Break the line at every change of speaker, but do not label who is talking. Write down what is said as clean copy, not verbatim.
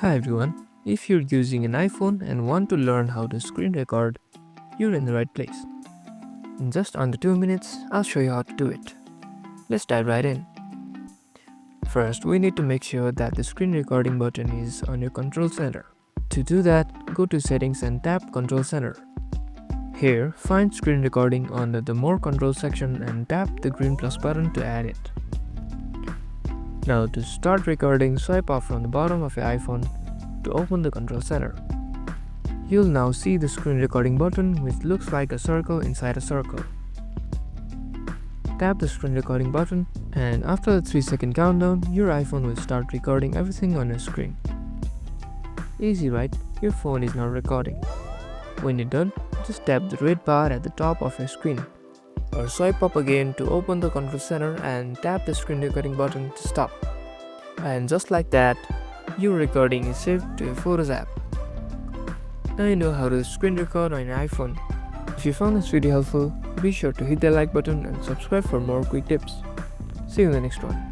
Hi everyone, if you're using an iPhone and want to learn how to screen record, you're in the right place. In just under 2 minutes, I'll show you how to do it. Let's dive right in. First, we need to make sure that the screen recording button is on your control center. To do that, go to Settings and tap Control Center. Here, find Screen Recording under the More Control section and tap the green plus button to add it. Now to start recording, swipe up from the bottom of your iPhone to open the control center. You'll now see the screen recording button which looks like a circle inside a circle. Tap the screen recording button and after the 3-second countdown, your iPhone will start recording everything on your screen. Easy, right? Your phone is now recording. When you're done, just tap the red bar at the top of your screen. Or swipe up again to open the control center and tap the screen recording button to stop. And just like that, your recording is saved to your Photos app. Now you know how to screen record on your iPhone. If you found this video helpful, be sure to hit the like button and subscribe for more quick tips. See you in the next one.